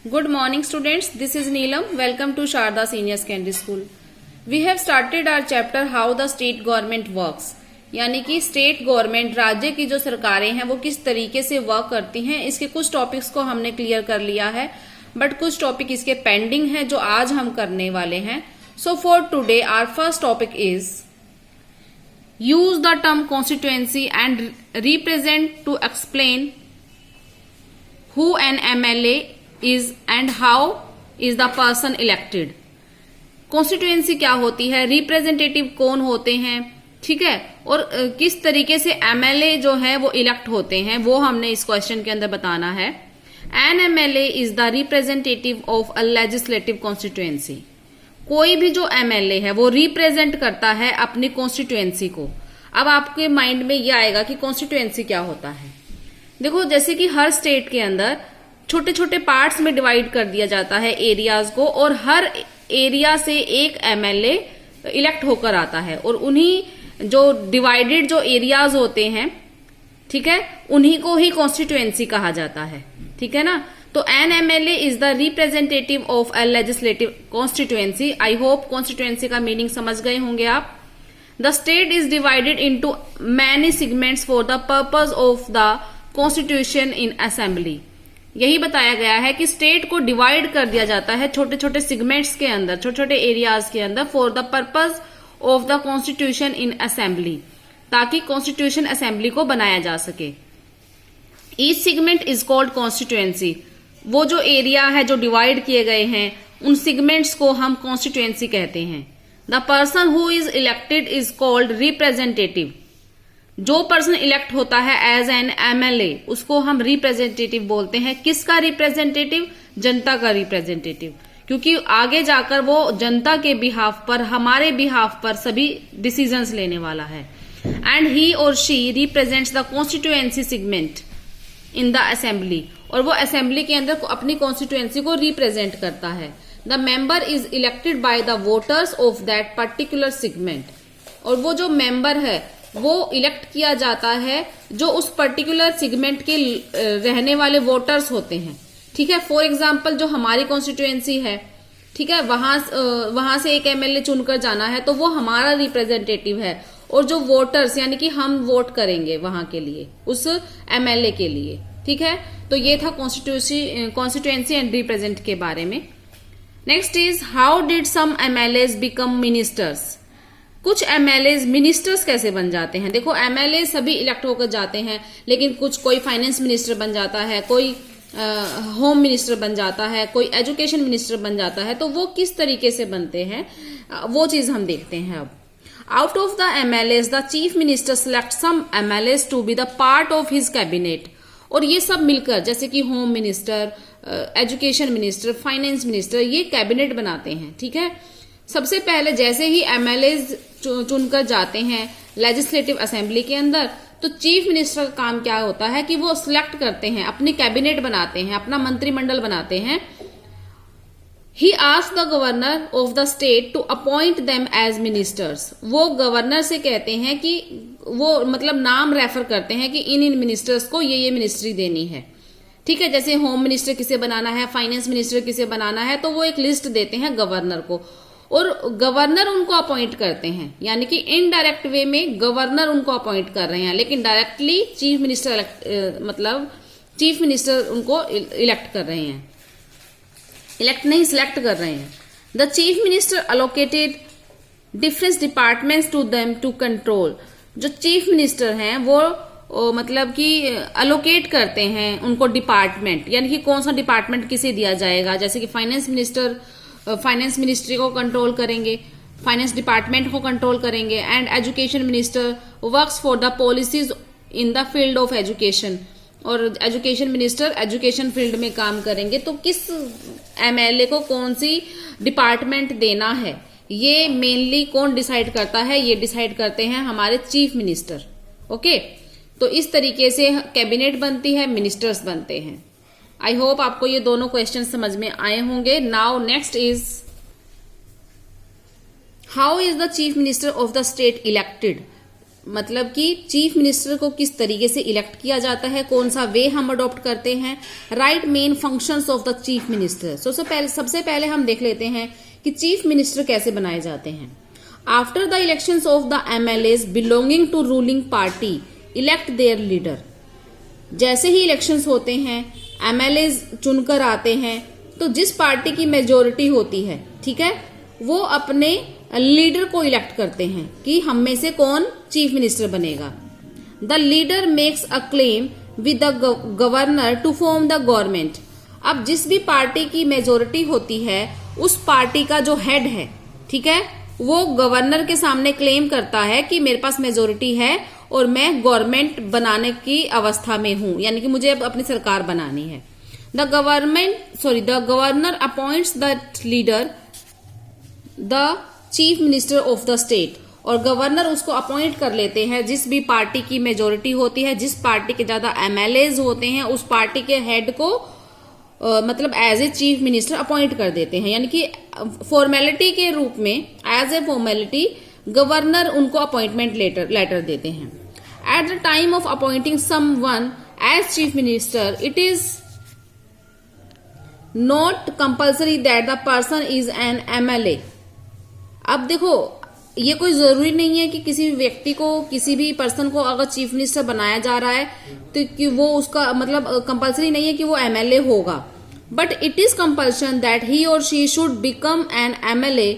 Good morning students, this is Neelam. Welcome to Sharda Senior Secondary School. We have started our chapter how the state government works. यानी कि state government राज्य की जो सरकारें हैं वो किस तरीके से वर्क करती हैं, इसके कुछ टॉपिक्स को हमने क्लियर कर लिया है, बट कुछ टॉपिक इसके पेंडिंग हैं जो आज हम करने वाले हैं. So for today our first topic is use the term constituency and represent to explain who an MLA is and how is the person elected. Constituency क्या होती है, रिप्रेजेंटेटिव कौन होते हैं, ठीक है, और किस तरीके से एमएलए जो है वो इलेक्ट होते हैं, वो हमने इस क्वेश्चन के अंदर बताना है. N MLA is the representative of a legislative constituency. कोई भी जो एमएलए है वो रिप्रेजेंट करता है अपनी कॉन्स्टिट्यूएंसी को. अब आपके माइंड में ये आएगा कि कॉन्स्टिट्यूएंसी क्या होता है. देखो, जैसे कि हर स्टेट के अंदर छोटे छोटे पार्ट्स में डिवाइड कर दिया जाता है एरियाज को, और हर एरिया से एक एमएलए इलेक्ट होकर आता है, और उन्हीं जो डिवाइडेड जो एरियाज होते हैं, ठीक है, उन्हीं को ही कॉन्स्टिट्यूएंसी कहा जाता है. ठीक है ना. तो N MLA is the representative of a legislative constituency. I hope constituency का मीनिंग समझ गए होंगे आप. The state is divided into many segments for the purpose of the constitution in assembly. यही बताया गया है कि स्टेट को डिवाइड कर दिया जाता है छोटे छोटे सेगमेंट्स के अंदर, छोटे छोटे एरियाज के अंदर, for the purpose of the constitution in assembly, ताकि कॉन्स्टिट्यूशन असेंबली को बनाया जा सके. Each segment is called constituency. वो जो एरिया है जो डिवाइड किए गए हैं, उन सेगमेंट्स को हम कॉन्स्टिट्यूएंसी कहते हैं. The person who is elected is called representative. जो पर्सन इलेक्ट होता है एज एन एमएलए, उसको हम रिप्रेजेंटेटिव बोलते हैं. किसका रिप्रेजेंटेटिव? जनता का रिप्रेजेंटेटिव, क्योंकि आगे जाकर वो जनता के बिहाफ पर, हमारे बिहाफ पर सभी डिसीजंस लेने वाला है. एंड ही और she represents the constituency segment in the assembly. और वो असेंबली के अंदर अपनी कॉन्स्टिट्यूएंसी को रिप्रेजेंट करता है. The member is elected by the voters of that particular segment. और वो जो मेंबर है वो इलेक्ट किया जाता है जो उस पर्टिकुलर सेगमेंट के रहने वाले वोटर्स होते हैं. ठीक है. फॉर एग्जांपल जो हमारी कॉन्स्टिट्यूएंसी है, ठीक है, वहां से एक एमएलए चुनकर जाना है, तो वो हमारा रिप्रेजेंटेटिव है. और जो वोटर्स, यानी कि हम वोट करेंगे वहां के लिए, उस एमएलए के लिए. ठीक है. तो ये था कॉन्स्टिट्यूएंसी एंड रिप्रेजेंट के बारे में. Next is how did some MLAs become ministers. कुछ एमएलए मिनिस्टर्स कैसे बन जाते हैं. देखो, एमएलए सभी इलेक्ट होकर जाते हैं, लेकिन कोई फाइनेंस मिनिस्टर बन जाता है, कोई होम मिनिस्टर बन जाता है, कोई एजुकेशन मिनिस्टर बन जाता है. तो वो किस तरीके से बनते हैं वो चीज हम देखते हैं. अब out of the MLAs the chief minister select some MLAs to be the part of his cabinet. और ये सब मिलकर, जैसे कि home minister, education minister, finance minister, ये कैबिनेट बनाते हैं. ठीक है. सबसे पहले जैसे ही एमएलए चुनकर जाते हैं लेजिस्लेटिव असेंबली के अंदर, तो चीफ मिनिस्टर का काम क्या होता है कि वो सिलेक्ट करते हैं, अपनी कैबिनेट बनाते हैं, अपना मंत्रिमंडल बनाते हैं. He asked the governor of the state to appoint them as ministers. वो गवर्नर से कहते हैं कि वो मतलब नाम रेफर करते हैं कि इन मिनिस्टर्स को ये मिनिस्ट्री देनी है. ठीक है. जैसे होम मिनिस्टर किसे बनाना है, फाइनेंस मिनिस्टर किसे बनाना है, तो वो एक लिस्ट देते हैं गवर्नर को, और गवर्नर उनको अपॉइंट करते हैं. यानी कि इनडायरेक्ट वे में गवर्नर उनको अपॉइंट कर रहे हैं, लेकिन डायरेक्टली चीफ मिनिस्टर उनको इलेक्ट कर रहे हैं. इलेक्ट नहीं, सिलेक्ट कर रहे हैं. The chief minister allocated different departments to them to control. जो चीफ मिनिस्टर हैं वो मतलब कि अलोकेट करते हैं उनको डिपार्टमेंट, यानी कि कौन सा डिपार्टमेंट किसे दिया जाएगा. जैसे कि फाइनेंस मिनिस्टर फाइनेंस मिनिस्ट्री को कंट्रोल करेंगे, फाइनेंस डिपार्टमेंट को कंट्रोल करेंगे. And education minister works for the policies in the field of education. और एजुकेशन मिनिस्टर एजुकेशन फील्ड में काम करेंगे. तो किस एमएलए को कौन सी डिपार्टमेंट देना है, ये मेनली कौन डिसाइड करता है? ये डिसाइड करते हैं हमारे चीफ मिनिस्टर. ओके. तो इस तरीके से कैबिनेट बनती है, मिनिस्टर्स बनते हैं. आई होप आपको ये दोनों क्वेश्चन समझ में आए होंगे. Now next is how is the chief minister of the state elected. मतलब कि चीफ मिनिस्टर को किस तरीके से इलेक्ट किया जाता है, कौन सा वे हम अडॉप्ट करते हैं, right main functions of the chief minister. सबसे पहले हम देख लेते हैं कि चीफ मिनिस्टर कैसे बनाए जाते हैं। After the elections of the MLAs belonging to ruling party elect their leader. जैसे ही इलेक्शंस होते हैं, एमएलएज चुनकर आते हैं, तो जिस पार्टी की मेजोरिटी होती है, ठीक है, वो अपने लीडर को इलेक्ट करते हैं कि हम में से कौन चीफ मिनिस्टर बनेगा। The leader makes a claim with the governor to form the government. अब जिस भी पार्टी की मेजोरिटी होती है, उस पार्टी का जो हेड है, ठीक है, वो गवर्नर के सामने क्लेम करता है कि मेरे पास मेजोरिटी है और मैं गवर्नमेंट बनाने की अवस्था में हूं, यानी कि मुझे अब अपनी सरकार बनानी है। The governor appoints the leader the chief minister of the state, और गवर्नर उसको अपॉइंट कर लेते हैं। जिस भी पार्टी की मेजोरिटी होती है, जिस पार्टी के ज्यादा एमएलएज होते हैं, उस पार्टी के हेड को मतलब as a chief minister appoint कर देते हैं, यानी कि फॉर्मेलिटी के रूप में, एज ए फॉर्मेलिटी गवर्नर उनको अपॉइंटमेंट लेटर देते हैं। At the time of appointing someone as chief minister, it is not compulsory that the person is an MLA. अब देखो, ये कोई जरूरी नहीं है कि किसी भी व्यक्ति को, किसी भी पर्सन को अगर चीफ मिनिस्टर बनाया जा रहा है तो कि वो उसका मतलब कंपल्सरी नहीं है कि वो एमएलए होगा, but it is compulsion that he और she should become an MLA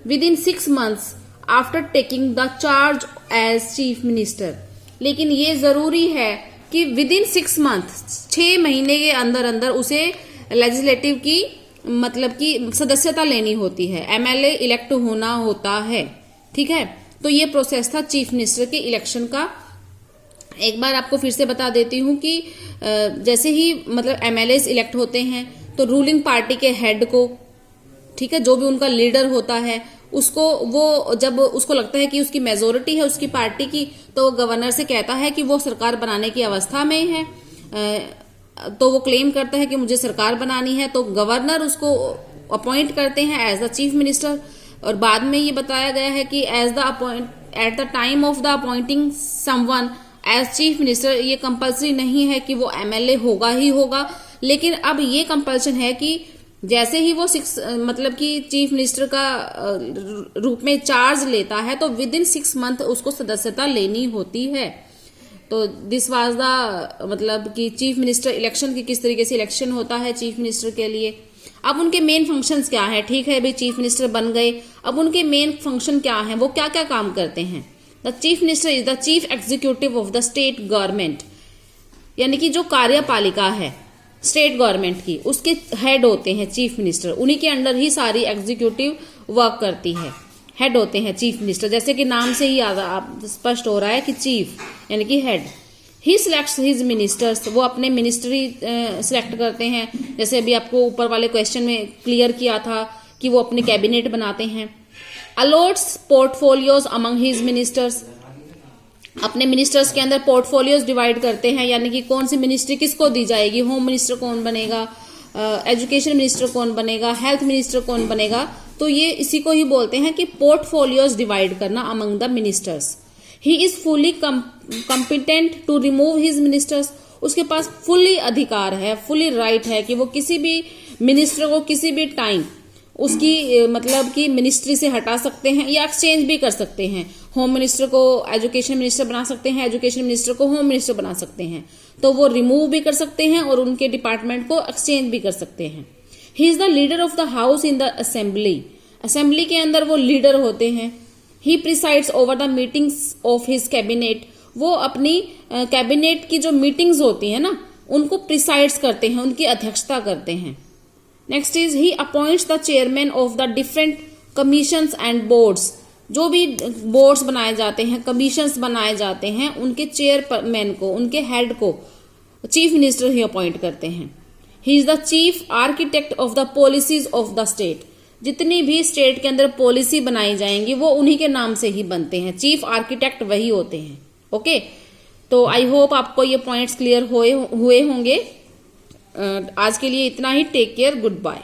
within 6 months after taking the charge as chief minister. लेकिन ये जरूरी है कि विद इन 6 months, 6 महीने के अंदर अंदर उसे लेजिस्लेटिव की मतलब कि सदस्यता लेनी होती है, एमएलए इलेक्ट होना होता है, ठीक है। तो ये प्रोसेस था चीफ मिनिस्टर के इलेक्शन का। एक बार आपको फिर से बता देती हूँ कि जैसे ही मतलब एमएलएज इलेक्ट होते हैं, तो रूलिंग पार्टी के हेड को, ठीक है, जो भी उनका लीडर होता है, उसको वो जब उसको लगता है कि उसकी मेजोरिटी है उसकी पार्टी की, तो वो गवर्नर से कहता है कि वो सरकार बनाने की अवस्था में है, तो वो क्लेम करता है कि मुझे सरकार बनानी है, तो गवर्नर उसको अपॉइंट करते हैं एज द चीफ मिनिस्टर। और बाद में ये बताया गया है कि at the time of the appointing someone as chief minister, ये कंपल्सरी नहीं है कि वो एमएलए होगा ही होगा, लेकिन अब ये कंपल्शन है कि जैसे ही वो मतलब कि चीफ मिनिस्टर का रूप में चार्ज लेता है, तो विद इन 6 months उसको सदस्यता लेनी होती है। तो दिस वाज द मतलब कि चीफ मिनिस्टर इलेक्शन की किस तरीके से इलेक्शन होता है चीफ मिनिस्टर के लिए। अब उनके मेन फंक्शंस क्या है, ठीक है भाई, चीफ मिनिस्टर बन गए, अब उनके मेन फंक्शन क्या है, वो क्या क्या काम करते हैं। The chief minister is the chief executive of the state government, यानी कि जो कार्यपालिका है स्टेट गवर्नमेंट की, उसके हेड होते हैं चीफ मिनिस्टर, उन्हीं के अंडर ही सारी एग्जीक्यूटिव वर्क करती है, हेड होते हैं चीफ मिनिस्टर। जैसे कि नाम से ही आप स्पष्ट हो रहा है कि चीफ यानी कि हेड। ही सिलेक्ट्स हिज मिनिस्टर्स, वो अपने मिनिस्ट्री सिलेक्ट करते हैं, जैसे अभी आपको ऊपर वाले क्वेश्चन में क्लियर किया था कि वो अपने कैबिनेट बनाते हैं। A lots portfolios among his ministers, अपने मिनिस्टर्स के अंदर पोर्टफोलियोज डिवाइड करते हैं, यानी कि कौन सी मिनिस्ट्री किसको दी जाएगी, होम मिनिस्टर कौन बनेगा, एजुकेशन मिनिस्टर कौन बनेगा, हेल्थ मिनिस्टर कौन बनेगा। तो ये इसी को ही बोलते हैं कि पोर्टफोलियोज डिवाइड करना among the ministers. He is fully competent to remove his ministers, उसके पास फुली अधिकार है, फुली राइट है कि वो किसी भी मिनिस्टर को किसी भी टाइम उसकी मतलब कि मिनिस्ट्री से हटा सकते हैं या एक्सचेंज भी कर सकते हैं। होम मिनिस्टर को एजुकेशन मिनिस्टर बना सकते हैं, एजुकेशन मिनिस्टर को होम मिनिस्टर बना सकते हैं, तो वो रिमूव भी कर सकते हैं और उनके डिपार्टमेंट को एक्सचेंज भी कर सकते हैं। He is the leader of the house in the assembly, assembly के अंदर वो लीडर होते हैं। He presides over the meetings of his cabinet, वो अपनी कैबिनेट की जो मीटिंग्स होती है ना, उनको प्रिसाइड्स करते हैं, उनकी अध्यक्षता करते हैं। Next is he appoints the chairman of the different commissions and boards, जो भी बोर्ड्स बनाए जाते हैं, कमीशंस बनाए जाते हैं, उनके चेयरमैन को, उनके हेड को चीफ मिनिस्टर ही अपॉइंट करते हैं। He is the chief architect of the policies of the state, जितनी भी स्टेट के अंदर पॉलिसी बनाई जाएंगी वो उन्हीं के नाम से ही बनते हैं, चीफ आर्किटेक्ट वही होते हैं। ओके, तो आई होप आपको ये पॉइंट्स क्लियर हुए होंगे। आज के लिए इतना ही। Take care, good bye.